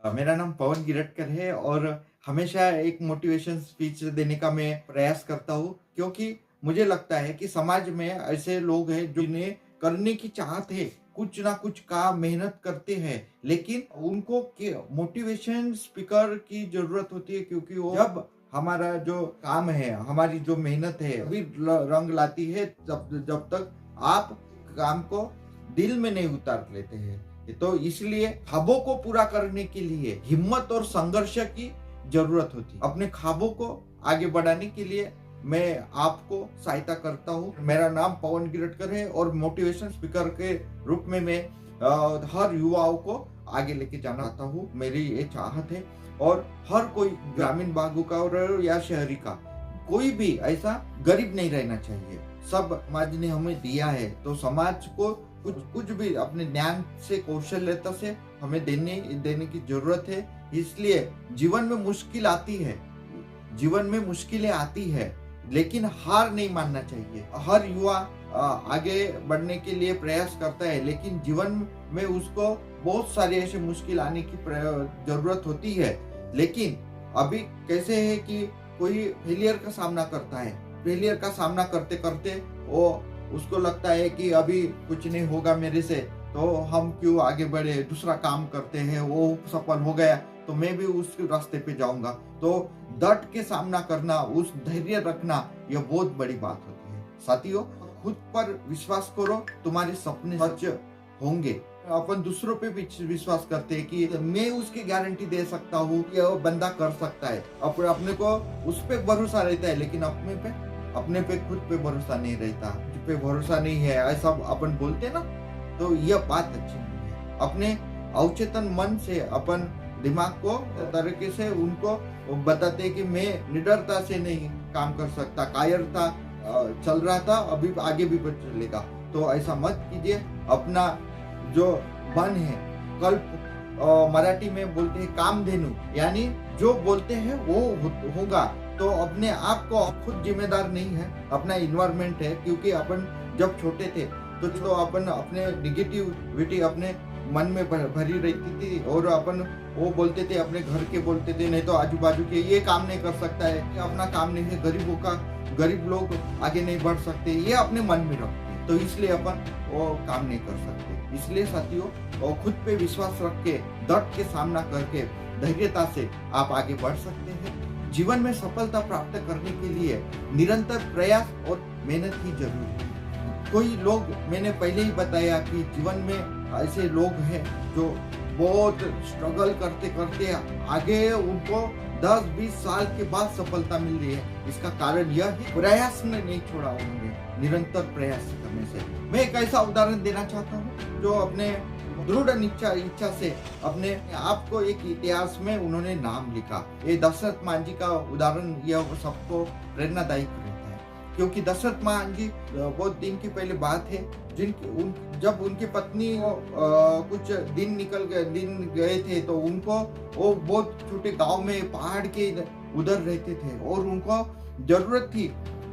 मेरा नाम पवन गिरटकर है और हमेशा एक मोटिवेशन स्पीच देने का मैं प्रयास करता हूँ क्योंकि मुझे लगता है कि समाज में ऐसे लोग हैं जिन्हें करने की चाहत है, कुछ ना कुछ काम मेहनत करते हैं, लेकिन उनको मोटिवेशन स्पीकर की जरूरत होती है क्योंकि वो जब हमारा जो काम है, हमारी जो मेहनत है अभी रंग लाती है जब जब तक आप काम को दिल में नहीं उतार लेते हैं। तो इसलिए ख्वाबों को पूरा करने के लिए हिम्मत और संघर्ष की जरूरत होती है। अपने ख्वाबों को आगे बढ़ाने के लिए मैं आपको सहायता करता हूँ। मेरा नाम पवन गिरटकर है और मोटिवेशन स्पीकर के रूप में मैं हर युवाओं को आगे लेके जाना चाहता हूँ। मेरी ये चाहत है और हर कोई ग्रामीण भागों का और या शहरी का कोई भी ऐसा गरीब नहीं रहना चाहिए। सब समाज ने हमें दिया है तो समाज को कुछ कुछ भी अपने ज्ञान से कौशल्यता से हमें देने की जरूरत है। इसलिए जीवन में मुश्किल आती है, जीवन में मुश्किलें आती है, लेकिन हार नहीं मानना चाहिए। हर युवा आगे बढ़ने के लिए प्रयास करता है, लेकिन जीवन में उसको बहुत सारे ऐसे मुश्किल आने की जरूरत होती है। लेकिन अभी कैसे है कि कोई फेलियर का सामना करता है, फेलियर का सामना करते करते वो उसको लगता है कि अभी कुछ नहीं होगा मेरे से, तो हम क्यों आगे बढ़े, दूसरा काम करते हैं, वो सफल हो गया तो मैं भी उस रास्ते पे जाऊंगा। तो डट के सामना करना, उस धैर्य रखना, यह बहुत बड़ी बात होती है। साथियों, खुद पर विश्वास करो, तुम्हारे सपने सच होंगे। अपन दूसरों पे भी विश्वास करते हैं कि मैं उसकी गारंटी दे सकता हूँ कि वो बंदा कर सकता है, अपने को उस पे भरोसा रहता है, लेकिन अपने पे खुद पे भरोसा नहीं रहता। खुद पे भरोसा नहीं है ऐसा अपन बोलते ना, तो यह बात अच्छी नहीं है। अपने अवचेतन मन से अपन दिमाग को तरीके से उनको बताते कि मैं निडरता से नहीं काम कर सकता, कायरता चल रहा था, अभी आगे भी चलेगा। तो ऐसा मत कीजिए। अपना जो मन है, कल्प मराठी में बोलते हैं कामधेनु, यानी जो बोलते हैं वो होगा। तो अपने आप को खुद जिम्मेदार नहीं है, अपना इन्वायरमेंट है। क्योंकि अपन जब छोटे थे तो अपन अपने निगेटिविटी अपने मन में भरी रहती थी और अपन वो बोलते थे, अपने घर के बोलते थे, नहीं तो आजू बाजू के, ये काम नहीं कर सकता है, ये अपना काम नहीं है, गरीब लोग आगे नहीं बढ़ सकते, ये अपने मन में रखते हैं। तो इसलिए अपन वो काम नहीं कर सकते। इसलिए साथियों, खुद पे विश्वास रख के डट के सामना करके धैर्यता से आप आगे बढ़ सकते हैं। जीवन में सफलता प्राप्त करने के लिए निरंतर प्रयास और मेहनत ही जरूरी है। कोई लोग, मैंने पहले ही बताया कि जीवन में ऐसे लोग हैं जो बहुत स्ट्रगल करते करते आगे उनको 10-20 साल के बाद सफलता मिल रही है। इसका कारण यह है प्रयास ने नहीं छोड़ा उन्होंने, निरंतर प्रयास करने से। मैं एक ऐसा उदाहरण देना चाहता हूँ जो अपने दृढ़ इच्छा से अपने आप को एक इतिहास में उन्होंने नाम लिखा। ये दशरथ मान जी का उदाहरण यह सबको प्रेरणादायक रहता है, क्योंकि दशरथ मान जी बहुत दिन की पहले बात है, जब उनकी पत्नी कुछ दिन गए थे तो उनको वो बहुत छोटे गांव में पहाड़ के उधर रहते थे और उनको जरूरत थी।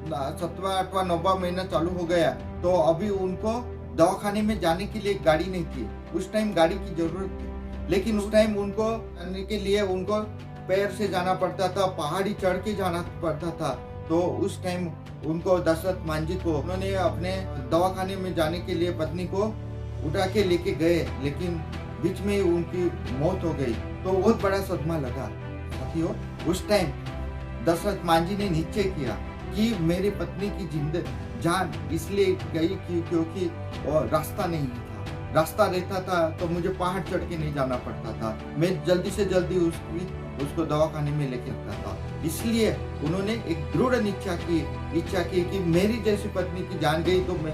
7वां 8वां 9वां महीना चालू हो गया तो अभी उनको दवाखाने में जाने के लिए गाड़ी नहीं थी। उस टाइम गाड़ी की जरूरत थी, लेकिन उस टाइम उनको जाने के लिए उनको पैर से जाना पड़ता था, पहाड़ी चढ़ के जाना पड़ता था। तो उस टाइम उनको दशरथ मान जी को उन्होंने अपने दवाखाने में जाने के लिए पत्नी को उठा के लेके गए, लेकिन बीच में ही उनकी मौत हो गई। तो बहुत बड़ा सदमा लगा साथियों। उस टाइम दशरथ मान जी ने निश्चय किया कि मेरी पत्नी की जान इसलिए गई क्योंकि रास्ता नहीं था। रास्ता रहता था तो मुझे पहाड़ चढ़ के नहीं जाना पड़ता था, मैं जल्दी से जल्दी उसको दवाखाने में लेके आता था। इसलिए उन्होंने एक दृढ़ इच्छा की कि मेरी जैसी पत्नी की जान गई तो मैं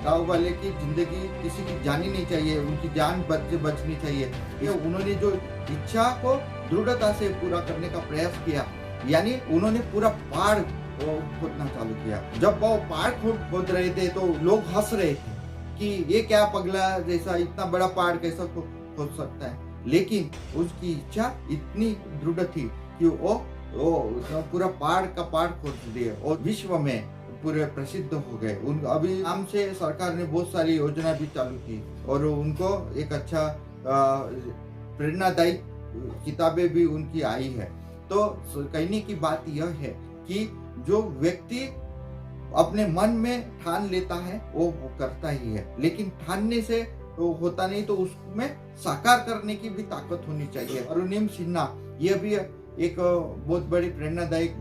गांव वाले की जिंदगी किसी की जानी नहीं चाहिए, उनकी जान बचनी चाहिए। ये उन्होंने जो इच्छा को दृढ़ता से पूरा करने का प्रयास किया, यानी उन्होंने पूरा पहाड़ खोदना चालू किया। जब वो पहाड़ खोद रहे थे तो लोग हंस रहे थे कि ये क्या पगला जैसा इतना बड़ा पहाड़ कैसा खोद सकता है। लेकिन उसकी इच्छा इतनी दृढ़ थी कि वो पूरा पहाड़ खोद दिए और विश्व में पूरे प्रसिद्ध हो गए। अभी नाम से सरकार ने बहुत सारी योजना भी चालू की और उनको एक अच्छा प्रेरणादायी किताबें भी उनकी आई है। तो कहने की बात यह है कि जो व्यक्ति अपने मन में ठान लेता है वो करता ही है, लेकिन ठानने से तो होता नहीं, तो उसमें साकार करने की भी ताकत होनी चाहिए। अरुणिम सिन्हा ये भी एक बहुत बड़ी प्रेरणादायक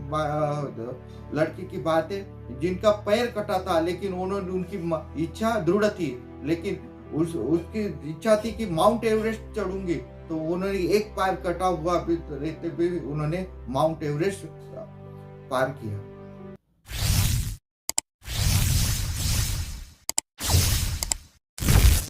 लड़की की बात है, जिनका पैर कटा था, लेकिन उन्होंने उनकी इच्छा दृढ़ थी, लेकिन उसकी इच्छा थी कि माउंट एवरेस्ट चढ़ूंगी, तो उन्होंने एक पैर कटा हुआ भी रहते भी उन्होंने माउंट एवरेस्ट पार किया।